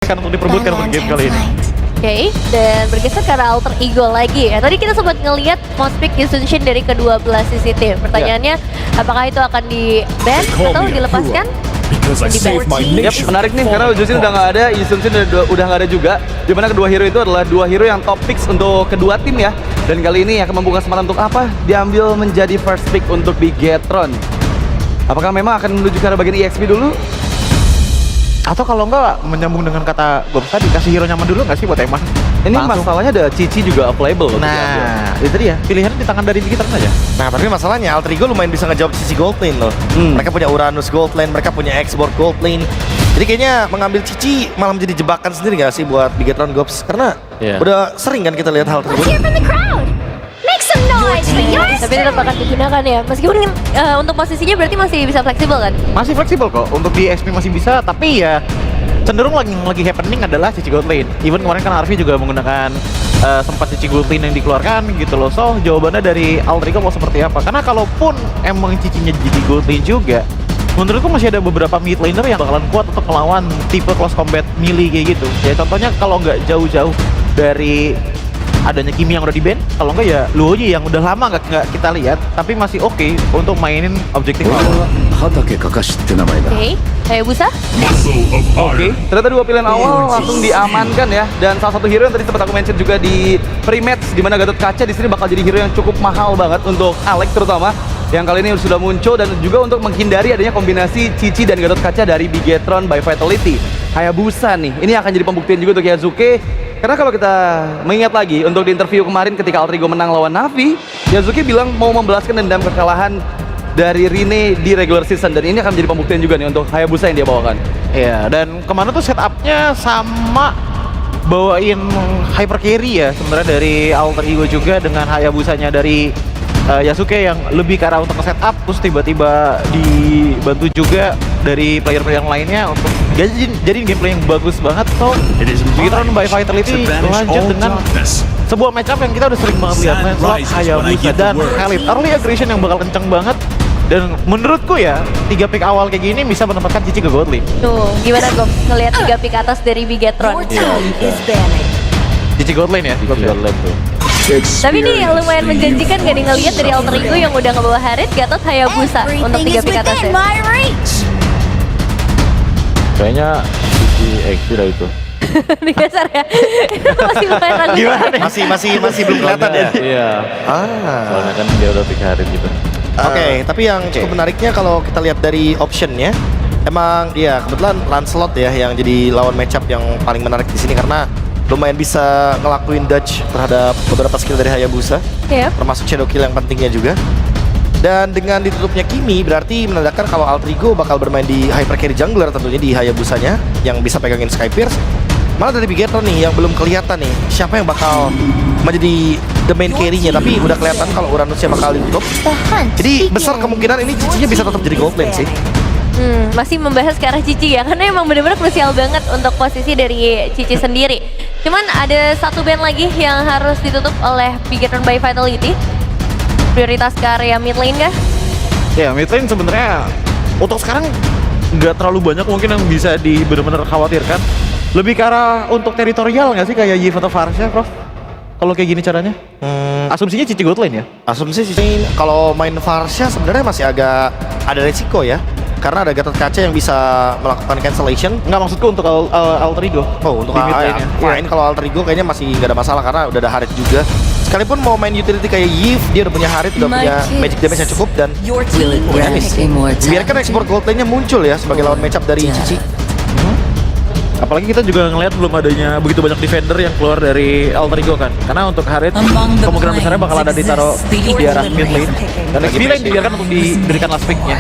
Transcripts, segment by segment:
akan untuk diperbutkan untuk game kali ini. Oke, dan bergeser ke arah alter ego lagi ya. Tadi kita sempat ngelihat most pick Yusunshin dari kedua belah sisi tim. Pertanyaannya, apakah itu akan di-ban atau dilepaskan? Yap, menarik nih karena Yusunshin udah nggak ada, Yusunshin udah nggak ada juga. Dimana kedua hero itu adalah dua hero yang top picks untuk kedua tim ya. Dan kali ini akan membuka kesempatan untuk apa? Diambil menjadi first pick untuk Bigetron. Apakah memang akan menuju ke arah bagian EXP dulu? Atau kalau enggak menyambung dengan kata Gobs tadi, kasih hero nyaman dulu nggak sih buat Eman? Ini Langsung. masalahnya ada Cici juga available loh. Nah, itu dia. Pilihannya di tangan dari Bigetron aja. Nah, tapi masalahnya Alter Ego lumayan bisa ngejawab sisi gold lane loh. Mereka punya Uranus gold lane, mereka punya X-Board gold lane. Jadi kayaknya mengambil Cici malah menjadi jebakan sendiri gak sih buat Bigetron Gobs? Karena udah sering kan kita lihat hal tersebut. Tapi tetap akan digunakan ya. Meskipun untuk posisinya berarti masih bisa fleksibel kan? Masih fleksibel kok. Untuk di XP masih bisa, tapi ya cenderung lagi happening adalah Cici gold lane. Even kemarin kan Arvi juga menggunakan sempat Cici gold lane yang dikeluarkan gitu loh. So jawabannya dari Alter Ego mau seperti apa? Karena kalaupun emang Cicinya jadi gold lane juga, menurutku masih ada beberapa mid laner yang bakalan kuat untuk melawan tipe close combat melee kayak gitu. Ya contohnya kalau nggak jauh-jauh dari adanya Kimi yang udah di ban, kalau enggak ya Luoyi yang udah lama nggak kita lihat, tapi masih oke untuk mainin objektif awal. Oke, Hayabusa? Oke, ternyata dua pilihan awal langsung diamankan ya. Dan salah satu hero yang tadi sempat aku mention juga di pre-match, di mana Gatot Kaca di sini bakal jadi hero yang cukup mahal banget untuk Alex terutama, yang kali ini sudah muncul, dan juga untuk menghindari adanya kombinasi Cici dan Gatot Kaca dari Bigetron by Vitality. Hayabusa nih, ini akan jadi pembuktian juga untuk Yasuke. Karena kalau kita mengingat lagi untuk di interview kemarin ketika Alter Ego menang lawan Navi, Yasuke bilang mau membalaskan dendam kekalahan dari Rine di regular season, dan ini akan menjadi pembuktian juga nih untuk Hayabusa yang dia bawakan. Iya, dan kemana tuh setupnya sama bawain hyper carry ya sebenarnya dari Alter Ego juga, dengan Hayabusanya dari Yasuke yang lebih ke arah untuk nge-setup, terus tiba-tiba dibantu juga dari player-player yang lainnya untuk jadiin gameplay yang bagus banget. So, Bigetron by Vitality lanjut dengan sebuah matchup yang kita udah sering banget lihat, matchup Hayabusa dan Khalid. Early aggression yang bakal kenceng banget, dan menurutku ya 3 pick awal kayak gini bisa menempatkan Cici ke gold lane. Tuh, gimana Gom ngelihat 3 pick atas dari Bigetron? Cici gold lane ya, Cici gold lane tuh. Tapi ini lumayan menjanjikan gak nih ngelihat dari Alter Ego yang udah ngebawa Harit, Gatot, Hayabusa untuk 3 pick atasnya. Kayaknya Cici XP dah itu. Digeser ya. Masih lumayan ragu. Gimana nih? Masih belum kelihatan ya? Iya. Soalnya kan dia udah pick Harit gitu. Oke, tapi yang cukup menariknya kalau kita lihat dari optionnya, emang ya kebetulan Lancelot ya yang jadi lawan matchup yang paling menarik di sini, karena lumayan bisa ngelakuin dodge terhadap beberapa skill dari Hayabusa, termasuk shadow kill yang pentingnya juga. Dan dengan ditutupnya Kimi berarti menandakan kalau Alter Ego bakal bermain di hyper carry jungler tentunya di Hayabusanya yang bisa pegangin Sky Pierce. Malah dari Bigetron nih yang belum kelihatan nih siapa yang bakal menjadi the main carry-nya, tapi udah kelihatan kalau Uranusnya bakal ditutup. Jadi besar kemungkinan ini Cicinya bisa tetap jadi gold lane sih. Masih membahas ke arah Cici ya, karena emang benar-benar krusial banget untuk posisi dari Cici sendiri. Cuman ada satu band lagi yang harus ditutup oleh Bigetron by Vitality. Prioritas ke area mid lane kah? Ya, mid lane sebenarnya untuk sekarang nggak terlalu banyak mungkin yang bisa benar-benar khawatirkan. Lebih ke arah untuk teritorial nggak sih kayak Yves atau Farsha, Prof? Kalau kayak gini caranya? Asumsinya Cici gold lane ya? Asumsi sih kalau main Farsha sebenarnya masih agak ada resiko ya. Karena ada Gatot Kaca yang bisa melakukan cancellation. Nggak, maksudku untuk Alter Ego. Oh, untuk mid lane ya. Ini kalau Alter Ego kayaknya masih nggak ada masalah karena udah ada Harit juga. Sekalipun mau main utility kayak Yves, dia udah punya Harit, udah punya magic damage yang cukup, dan biarkan export gold lane-nya muncul ya sebagai lawan matchup dari Cici. Apalagi kita juga ngelihat belum adanya begitu banyak defender yang keluar dari Alter Ego kan. Karena untuk Harit kemungkinan besarnya bakal ada ditaruh di arah mid lane. Dan XP lane dibiarkan untuk diberikan last pick-nya.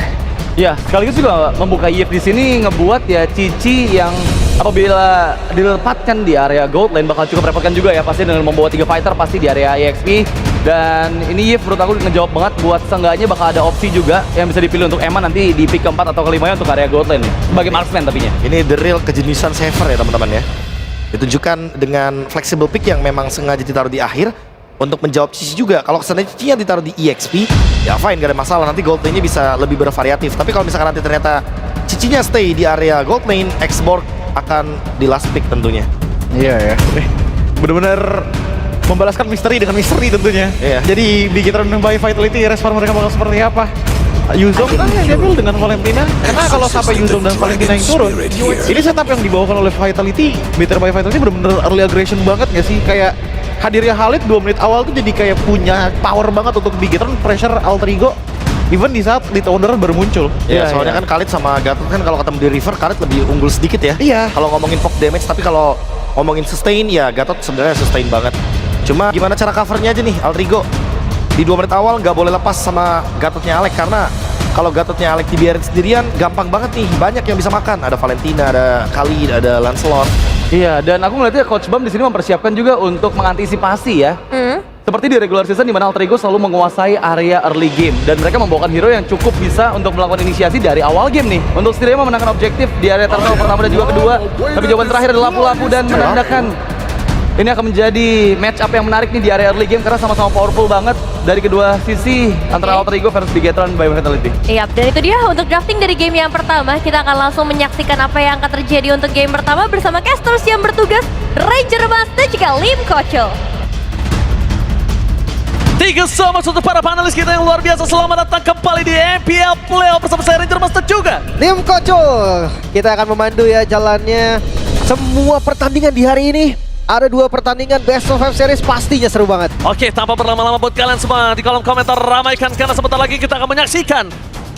Ya, sekaligus juga membuka Yves di sini ngebuat ya Cici yang apabila dilepaskan di area gold lane bakal cukup repotkan juga ya, pasti dengan membawa 3 fighter pasti di area EXP. Dan ini Yves menurut aku ngejawab banget buat seenggaknya bakal ada opsi juga yang bisa dipilih untuk Eman nanti di pick keempat atau kelimanya untuk area gold lane nih, sebagai marksman tapinya. Ini the real kejeniusan saver ya teman-teman ya. Ditunjukkan dengan flexible pick yang memang sengaja ditaruh di akhir untuk menjawab Cici juga. Kalau kesannya Cici yang ditaruh di EXP, ya fine, gak ada masalah, nanti gold lane-nya bisa lebih bervariatif. Tapi kalau misalkan nanti ternyata Cicinya stay di area gold lane, X-Borg akan di last pick tentunya. Iya ya. Bener-bener membalaskan misteri dengan misteri tentunya. Iya. Jadi Bigetron by Vitality respon mereka bakal seperti apa? Yuzong kan yang diambil dengan Valentina. Karena kalau sampai Yuzong dan Valentina yang turun, ini setup yang dibawakan oleh Vitality, Bigetron by Vitality bener-bener early aggression banget gak sih? Kayak hadirnya Khalid 2 menit awal tuh jadi kayak punya power banget untuk Bigetron pressure Alter Ego. Even di saat Lead Owner baru muncul. Ya, soalnya kan Khalid sama Gatot kan kalau ketemu di river Khalid lebih unggul sedikit ya. Iya. Kalau ngomongin poke damage, tapi kalau ngomongin sustain ya Gatot sebenarnya sustain banget. Cuma gimana cara covernya aja nih Alter Ego. Di 2 menit awal nggak boleh lepas sama Gatotnya Alek karena kalau Gatotnya Alek dibiarin sendirian gampang banget nih, banyak yang bisa makan. Ada Valentina, ada Khalid, ada Lancelot. Iya, dan aku ngeliatnya Coach Bam di sini mempersiapkan juga untuk mengantisipasi ya. Seperti di regular season di mana Alter Ego selalu menguasai area early game dan mereka membawakan hero yang cukup bisa untuk melakukan inisiasi dari awal game nih untuk setidaknya memenangkan objektif di area turtle pertama dan juga kedua. Tapi jawaban terakhir adalah lapu-lapu dan menandakan ini akan menjadi match up yang menarik nih di area early game karena sama-sama powerful banget dari kedua sisi antara Alter Ego versus Bigetron by Vitality. Iya, dan itu dia untuk drafting dari game yang pertama. Kita akan langsung menyaksikan apa yang akan terjadi untuk game pertama bersama casters yang bertugas Ranger Mas dan juga Lim Kocho. Tiga sama untuk para panelis kita yang luar biasa. Selamat datang kembali di MPL Playoff bersama saya Ranger Master juga. Lim Kocho, kita akan memandu ya jalannya semua pertandingan di hari ini. Ada 2 pertandingan Best of 5 Series, pastinya seru banget. Oke, tanpa berlama-lama buat kalian semua di kolom komentar ramaikan karena sebentar lagi kita akan menyaksikan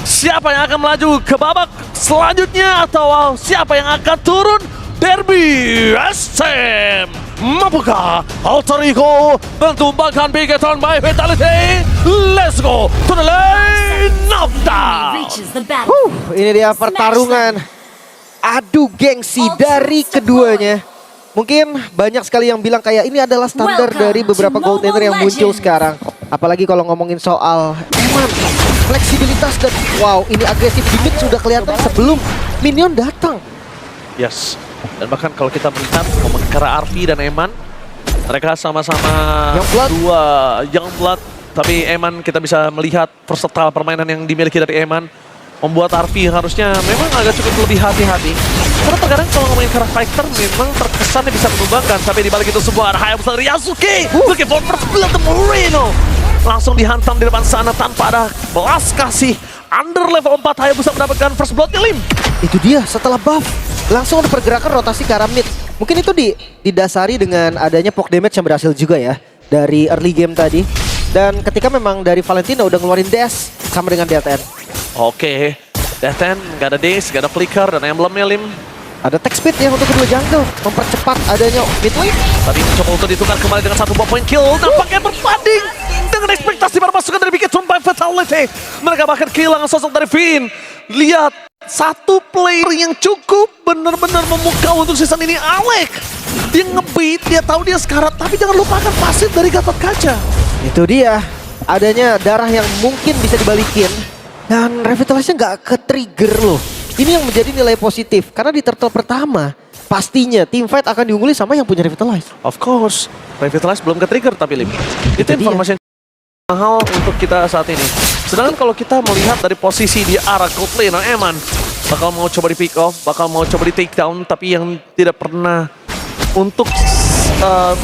siapa yang akan melaju ke babak selanjutnya atau siapa yang akan turun derby SM. Mampukah Alter Ego mentumbangkan Bigetron by Vitality? Let's go to the lane of down. Ini dia pertarungan adu gengsi dari keduanya. Mungkin banyak sekali yang bilang kayak ini adalah standar dari beberapa gold laner yang muncul sekarang. Apalagi kalau ngomongin soal Eman, fleksibilitas dan wow, ini agresif di mid sudah kelihatan sebelum minion datang. Yes. Dan bahkan kalau kita melihat momen Kara Arfi dan Eman, mereka sama-sama Youngblood. dua Youngblood. Tapi Eman kita bisa melihat versatile permainan yang dimiliki dari Eman membuat Arfi harusnya memang agak cukup lebih hati-hati. Karena terkadang kalau ngomongin Kara Fighter memang terkesannya bisa menumbangkan. Sampai di balik itu sebuah ada Hayabusa dari Yasuke. Looking for first blood the Moreno. Langsung dihantam di depan sana tanpa ada belas kasih. Under level 4 Hayabusa mendapatkan first bloodnya Lim. Itu dia setelah buff langsung ada pergerakan rotasi ke arah mid. Mungkin itu didasari dengan adanya poke damage yang berhasil juga ya dari early game tadi. Dan ketika memang dari Valentina udah ngeluarin dash sama dengan DTN. Oke, DTN gak ada daze, gak ada flicker dan emblemnya Lim. Ada tech speed ya untuk kedua jungle, mempercepat adanya mid lane. Tadi mencoba untuk ditukar kembali dengan 1 point kill. Nampaknya berbanding dengan ekspektasi para pasukan dari Bigetron by Vitality. Mereka bahkan kehilangan sosok dari Finn. Lihat, satu player yang cukup benar-benar memukau untuk season ini, Alek. Dia nge-beat, dia tahu dia sekarat, tapi jangan lupakan pasif dari Gatot Kaca. Itu dia, adanya darah yang mungkin bisa dibalikin. Dan revitalisnya nggak ke-trigger loh. Ini yang menjadi nilai positif, karena di turtle pertama, pastinya team fight akan diungguli sama yang punya Revitalize. Of course, Revitalize belum ke-trigger tapi Lim. Itu dia. informasi yang mahal untuk kita saat ini. Sedangkan kalau kita melihat dari posisi di arah gold lane, Eman bakal mau coba di pick off, bakal mau coba di take down, tapi yang tidak pernah untuk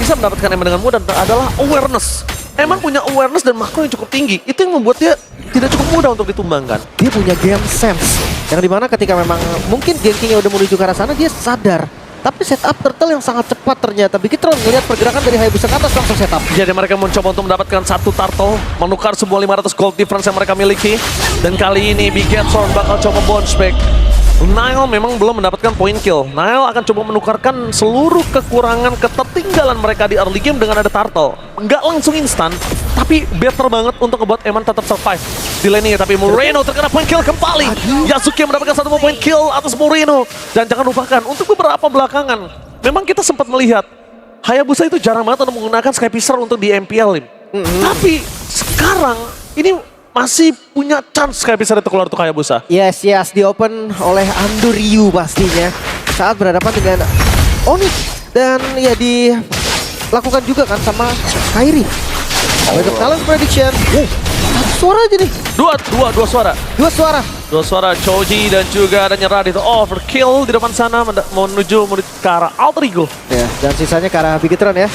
bisa mendapatkan Eman dengan mudah adalah awareness. Eman punya awareness dan makro yang cukup tinggi. Itu yang membuat dia tidak cukup mudah untuk ditumbangkan. Dia punya game sense, yang dimana ketika memang mungkin gankingnya udah menuju ke arah sana, dia sadar. Tapi setup turtle yang sangat cepat ternyata. Bigetron ngelihat pergerakan dari Hayabusa ke atas langsung setup. Jadi mereka mencoba untuk mendapatkan satu turtle, menukar sebuah 500 gold difference yang mereka miliki. Dan kali ini Bigetron bakal coba bounce back. Nile memang belum mendapatkan point kill. Nile akan coba menukarkan seluruh kekurangan ketertinggalan mereka di early game dengan ada turtle. Nggak langsung instan, tapi better banget untuk ngebuat Eman tetap survive di lane-nya. Tapi Moreno terkena point kill kembali. Yasuke mendapatkan 1 point kill atas Moreno. Dan jangan lupakan, untuk beberapa belakangan, memang kita sempat melihat Hayabusa itu jarang banget untuk menggunakan Skypicer untuk di MPL. Tapi sekarang ini masih punya chance Skypicer itu keluar untuk Hayabusa. Yes, di open oleh Anduryu pastinya saat berhadapan dengan Onyx. Dan ya dilakukan juga kan sama Kairi. Untuk talent prediction, satu suara aja nih. Dua suara. Dua suara. Dua suara Choji dan juga ada nyerah itu overkill di depan sana menuju ke arah Alter Ego. Ya, dan sisanya ke arah Bigetron ya.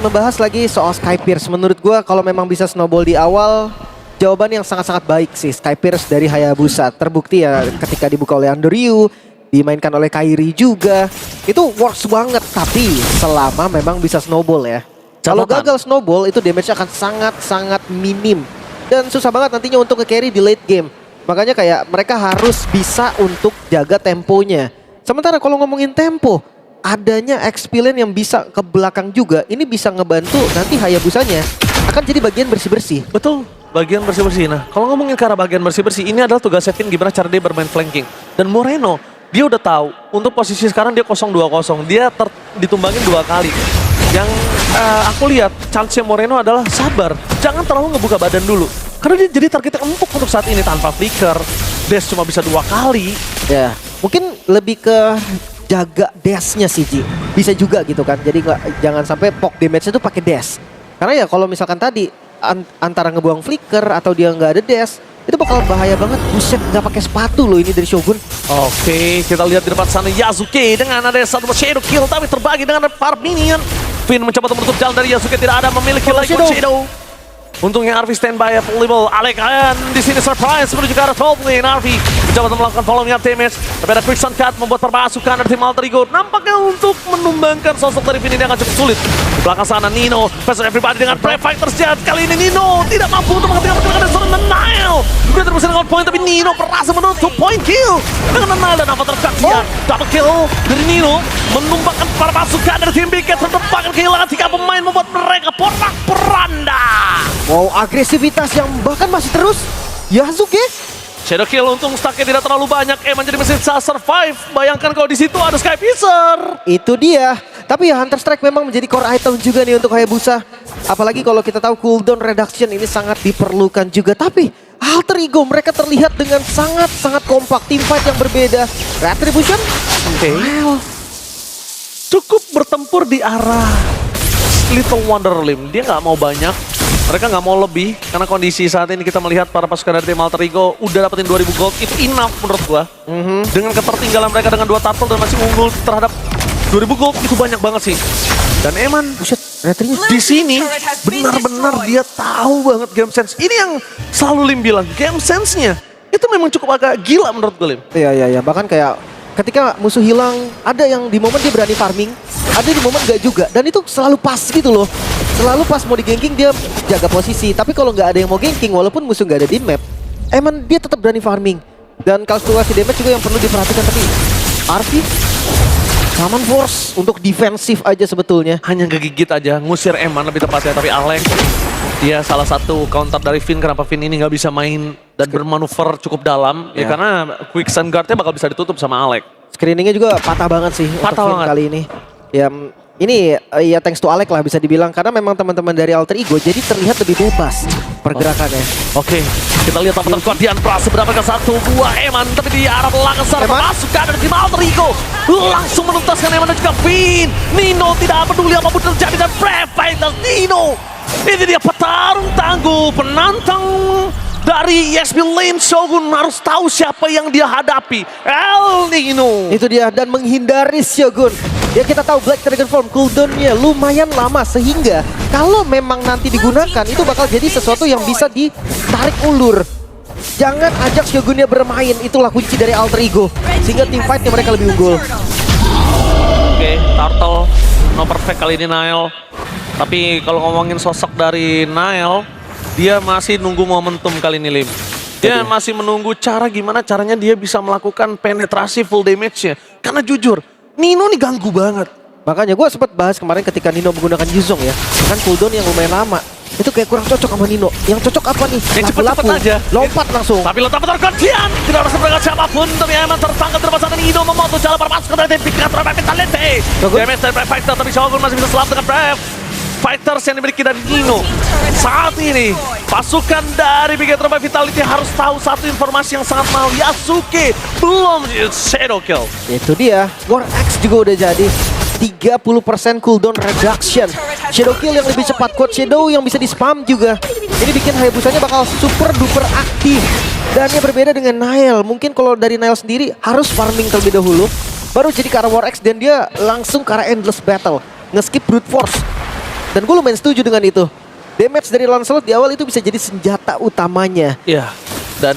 Membahas lagi soal Skypierce. Menurut gua kalau memang bisa snowball di awal, jawaban yang sangat-sangat baik sih Skypierce dari Hayabusa. Terbukti ya ketika dibuka oleh Andoryu, dimainkan oleh Kairi juga. Itu works banget, tapi selama memang bisa snowball ya. Kalau gagal snowball itu damage akan sangat-sangat minim. Dan susah banget nantinya untuk nge-carry di late game. Makanya kayak mereka harus bisa untuk jaga temponya. Sementara kalau ngomongin tempo, adanya XP lane yang bisa ke belakang juga, ini bisa ngebantu nanti Hayabusanya akan jadi bagian bersih-bersih. Betul, bagian bersih-bersih. Nah, kalau ngomongin ke arah bagian bersih-bersih, ini adalah tugas Sevin gimana cara dia bermain flanking. Dan Moreno, dia udah tahu untuk posisi sekarang dia 0-2-0. Dia ditumbangin 2 kali. Yang aku lihat chance Moreno adalah sabar, jangan terlalu ngebuka badan dulu. Karena dia jadi target yang empuk untuk saat ini tanpa flicker. Dash cuma bisa 2 kali. Ya, mungkin lebih ke jaga dash-nya sih Ji. Bisa juga gitu kan. Jadi jangan sampai poke damage-nya tuh pakai dash. Karena ya kalau misalkan tadi antara ngebuang flicker atau dia nggak ada dash, itu bakal bahaya banget. Buset, nggak pakai sepatu loh ini dari Shogun. Oke, kita lihat di depan sana Yasuke dengan ada satu shadow kill tapi terbagi dengan para minion. Finn mencoba untuk menutup jalan dari Yasuke, tidak ada memiliki lagi shadow. Untungnya Arvi standby available. Alek di sini surprise menuju ke arah top lane. Arvi mencoba untuk melakukan following up damage. Tapi ada quick sun cut membuat permasukan dari tim Alter Ego. Nampaknya untuk menumbangkan sosok dari Finn ini akan cukup sulit. Di belakang sana Nino versus everybody dengan Brave Fighters Jet. Kali ini Nino tidak mampu untuk menghentikan pergerakan seorang Nile. Dia terbersih dengan point tapi Nino berhasil menutup point kill. Dengan Nile dan Avatar Kaksian. Double kill dari Nino menumbangkan para pasukan dari tim Big Cat. Terdepan kehilangan 3 pemain membuat mereka porak-poranda. Wow, agresivitas yang bahkan masih terus. Yasuke. Shadow kill untung stacknya tidak terlalu banyak. Eman jadi mesin bisa survive. Bayangkan kalau di situ ada Skypiercer. Itu dia. Tapi ya Hunter Strike memang menjadi core item juga nih untuk Hayabusa. Apalagi kalau kita tahu cooldown reduction ini sangat diperlukan juga. Tapi Alter Ego mereka terlihat dengan sangat-sangat kompak. Teamfight yang berbeda. Retribution. Well, Cukup bertempur di arah Little Wonder Limb. Dia nggak mau banyak. Mereka nggak mau lebih, karena kondisi saat ini kita melihat para pasukan dari tim Alter Ego udah dapetin 2000 gold, itu enough menurut gua. Dengan ketertinggalan mereka dengan 2 turtle dan masih unggul terhadap 2000 gold, itu banyak banget sih. Dan Eman di sini benar-benar dia tahu banget game sense. Ini yang selalu Lim bilang, game sense-nya itu memang cukup agak gila menurut gue Lim. Iya. Bahkan kayak ketika musuh hilang, ada yang di momen dia berani farming, ada di momen enggak juga. Dan itu selalu pas gitu loh. Selalu pas mau di-ganking dia jaga posisi. Tapi kalau nggak ada yang mau ganking, walaupun musuh nggak ada di map, emang dia tetap berani farming. Dan kalkulasi damage juga yang perlu diperhatikan. Tapi Arvi, Shaman Force untuk defensif aja sebetulnya. Hanya ngegigit aja, ngusir Eman lebih tepatnya. Tapi Alex, dia salah satu counter dari Finn. Kenapa Finn ini nggak bisa main dan bermanuver cukup dalam? Ya karena quick sun guard-nya bakal bisa ditutup sama Alex. Screeningnya juga patah banget sih Patah untuk Finn banget kali ini. Ya ini ya thanks to Alek lah bisa dibilang. Karena memang teman-teman dari Alter Ego jadi terlihat lebih bebas pergerakannya. Oke, kita lihat Avatar Guardian Plus seberapa ke 1 buah Eman. Tapi di arah belakang sana pasukan dari tim Alter Ego langsung menuntaskan Eman dan juga Finn. Nino tidak peduli apapun terjadi dan Brave Fighters Nino. Ini dia petarung tangguh, penantang dari ESP Lane. Shogun harus tahu siapa yang dia hadapi. El Nino. Itu dia, dan menghindari Shogun. Ya kita tahu Black Dragon Form cooldownnya lumayan lama, sehingga kalau memang nanti digunakan itu bakal jadi sesuatu yang bisa ditarik ulur. Jangan ajak Shogunnya bermain, itulah kunci dari Alter Ego. Sehingga team fightnya mereka lebih unggul. Oke, Turtle no perfect kali ini Nile. Tapi kalau ngomongin sosok dari Nile, dia masih nunggu momentum kali ini Lim. Dia masih menunggu gimana caranya dia bisa melakukan penetrasi full damage-nya. Karena jujur, Nino nih ganggu banget. Makanya gue sempat bahas kemarin ketika Nino menggunakan Yuzong ya. Kan cooldown yang lumayan lama. Itu kayak kurang cocok sama Nino. Yang cocok apa nih? Yang cepet-cepet aja. Lompat langsung. Tapi letak Avatar Guardian tidak harus berangkat siapapun. Tapi Eman tertangkap di depan sana. Nino memotong jalan permasukan dari tim Pikat Robert Vitality. Damage dari Brave Fighter, tapi Shogun masih bisa selamat dengan Brave Fighters yang dimiliki dari Nino. Saat ini pasukan dari Big Robert Vitality harus tahu satu informasi yang sangat mahal. Yasuke belum shadow kill. Itu dia, War Axe juga udah jadi. 30% cooldown reduction. Shadow kill yang lebih cepat, quote Shadow yang bisa di-spam juga. Ini bikin Hayabusanya bakal super duper aktif. Dan yang berbeda dengan Niall, mungkin kalau dari Niall sendiri harus farming terlebih dahulu, baru jadi ke arah War X dan dia langsung ke arah Endless Battle, nge-skip Brute Force. Dan gue lumayan setuju dengan itu. Damage dari Lancelot di awal itu bisa jadi senjata utamanya. Iya, dan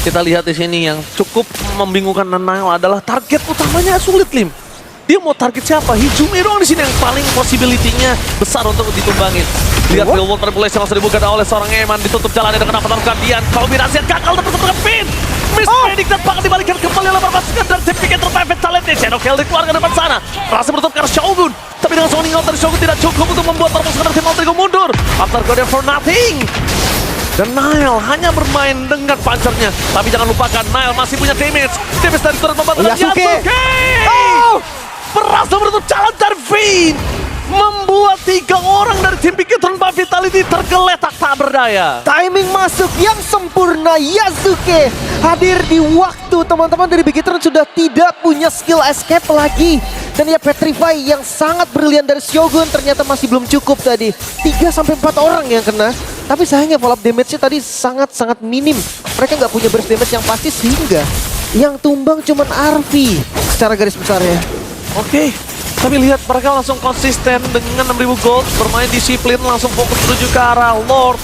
kita lihat di sini yang cukup membingungkan Nanail adalah target utamanya sulit, Lim. Dia mau target siapa? Hijumi doang di sini yang paling possibility-nya besar untuk ditumbangin. Lihat real world manipulation yang langsung dibuka oleh seorang Eman, ditutup jalannya dengan pertarungan Dian. Kombinasi yang gagal dan bertemu dengan Finn. Mispredict dan bakal dibalikan kembali oleh pasukan dan tim Piket terpepet talentnya. Shadow Kill dikeluarkan depan sana. Berhasil menutup karena Shogun. Tapi dengan Sonic Out dari Shogun tidak cukup untuk membuat pasukan dari tim Alterigo mundur. After Guardian for nothing. Dan Niall hanya bermain dengan pancernya. Tapi jangan lupakan, Niall masih punya damage. Damage dari turret membantu Yasuke. berhasil menutup jalan dari Finn. Membuat 3 orang dari tim Bigetron by Vitality tergeletak tak berdaya. Timing masuk yang sempurna, Yasuke hadir di waktu teman-teman dari Bigetron sudah tidak punya skill escape lagi. Dan ya Petrify yang sangat brilian dari Shogun ternyata masih belum cukup tadi. 3-4 orang yang kena. Tapi sayangnya follow up damage-nya tadi sangat-sangat minim. Mereka nggak punya burst damage yang pasti sehingga yang tumbang cuman Arvi secara garis besarnya. Oke, tapi lihat mereka langsung konsisten dengan 6.000 gold. Bermain disiplin, langsung fokus menuju ke arah Lord.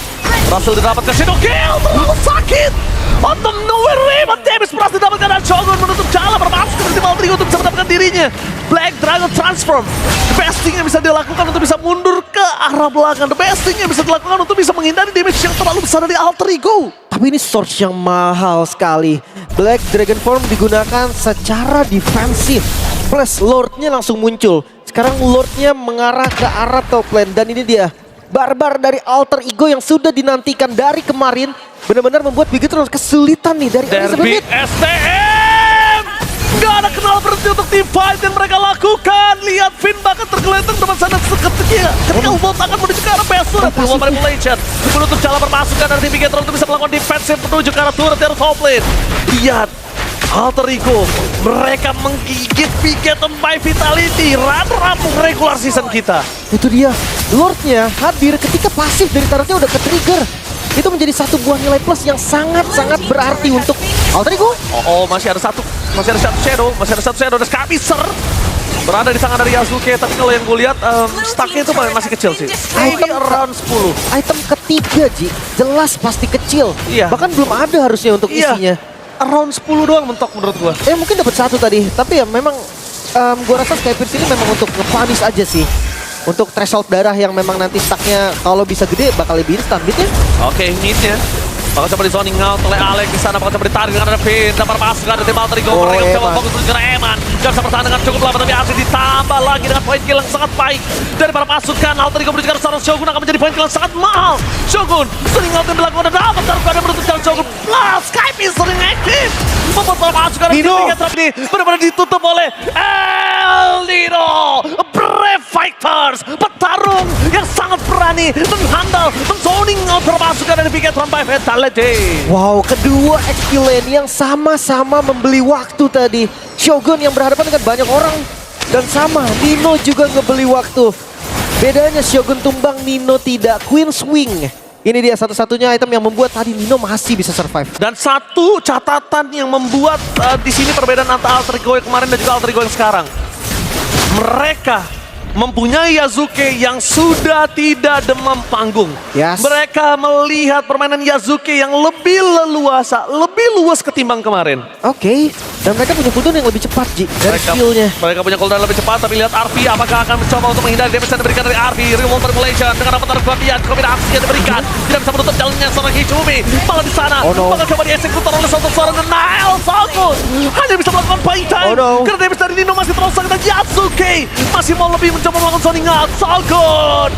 Berhasil didapatkan Shadow Kill, terlalu sakit. Out of nowhere, Raymond Davis berhasil didapatkan dan Shogun menutup jalan bermasuk ke tim Alterigo untuk bisa mendapatkan dirinya. Black Dragon Transform. The best thing yang bisa dilakukan untuk bisa mundur ke arah belakang. The best thing yang bisa dilakukan untuk bisa menghindari damage yang terlalu besar dari Alterigo. Tapi ini source yang mahal sekali. Black Dragon Form digunakan secara defensif. Plus Lordnya langsung muncul. Sekarang Lordnya mengarah ke arah top lane. Dan ini dia, Barbar dari Alter Ego yang sudah dinantikan dari kemarin. Benar-benar membuat Bigetron kesulitan nih dari Derby STM. Gak ada kenal berhenti untuk team fight yang mereka lakukan. Lihat Finn bahkan tergeletak teman sana ketika Ubolt akan menuju ke arah Besur. Real manipulation menutup jalan permasukan dari tim Bigetron untuk bisa melakukan defensive menuju ke arah turret dari top lane. Lihat Alter Ego, mereka menggigit Bigetron by Vitality. Runner-up regular season kita. Itu dia, Lordnya hadir ketika pasif dari turretnya udah ke-trigger. Itu menjadi satu buah nilai plus yang sangat-sangat berarti untuk Alter Ego. Masih ada satu Shadow, dan Skabiser berada di tangan dari Yasuke. Tapi kalau yang gue lihat, stacknya itu masih kecil sih. Maybe around 10. Item ketiga, Ji, jelas pasti kecil. Iya. Bahkan belum ada harusnya untuk isinya. Around 10 doang mentok menurut gue. Mungkin dapat 1 tadi, tapi ya memang gua rasa Skypierce ini memang untuk nge-punish aja sih. Untuk threshold darah yang memang nanti stacknya kalau bisa gede bakal lebih instan gitu ya. Oke, hitnya bakal coba di-zoning out oleh Alex di sana, bakal coba ditarik dengan ada Finn, dapat masuk dari tim Alter Ego. Mereka coba fokus menuju ke Eman. Gak bisa bertahan dengan cukup lama, tapi asli ditambah lagi dengan point kill yang sangat baik dari para pasukan Alter Ego menuju ke arah Shogun akan menjadi point kill yang sangat mahal. Shogun sering out yang dilakukan dan dapat taruhan menutup jalan Shogun. Plus Skype sering aktif membuat para pasukan dari tim Bigetron ini benar-benar ditutup oleh El Nino. Brave Fighters, petarung yang sangat berani dan handal men-zoning out para pasukan dari Bigetron by Vitality. Wow, kedua XP lane yang sama-sama membeli waktu tadi. Shogun yang berhadapan dengan banyak orang. Dan sama, Nino juga ngebeli waktu. Bedanya Shogun tumbang, Nino tidak. Queen Swing. Ini dia satu-satunya item yang membuat tadi Nino masih bisa survive. Dan satu catatan yang membuat di sini perbedaan antara Alter Ego yang kemarin dan juga Alter Ego yang sekarang. Mereka mempunyai Yasuke yang sudah tidak demam panggung. Yes. Mereka melihat permainan Yasuke yang lebih leluasa, lebih luas ketimbang kemarin. Oke. Dan mereka punya cooldown yang lebih cepat, Ji, dari skillnya. Mereka punya cooldown lebih cepat, tapi lihat Arvi apakah akan mencoba untuk menghindari damage yang diberikan dari Arvi. Real manipulation dengan dapat kelebihan, kombinasi yang diberikan. Tidak bisa menutup jalannya seorang Hijumi. Malah di sana, bakal coba dieksekutor oleh seorang Niall Shogun. Hanya bisa melakukan buying time. Karena damage dari Nino masih terus sangat, dan Yasuke masih mau lebih mencoba melakukan zoning out. Shogun,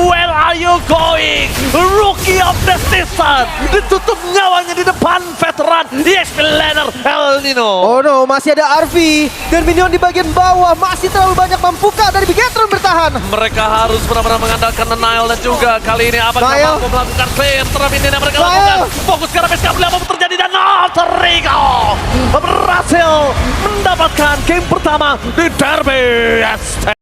where are you going? Rookie of the season. Ditutup nyawanya di depan veteran EXP laner El Nino. Oh no, masih ada Arvi. Dan minion di bagian bawah masih terlalu banyak membuka dari Bigetron bertahan. Mereka harus benar-benar mengandalkan Niall dan juga kali ini apakah mampu melakukan claim terhadap ini yang mereka lakukan. Fokus ke arah PSK, apa yang terjadi dan Alter Ego berhasil mendapatkan game pertama di Derby ST.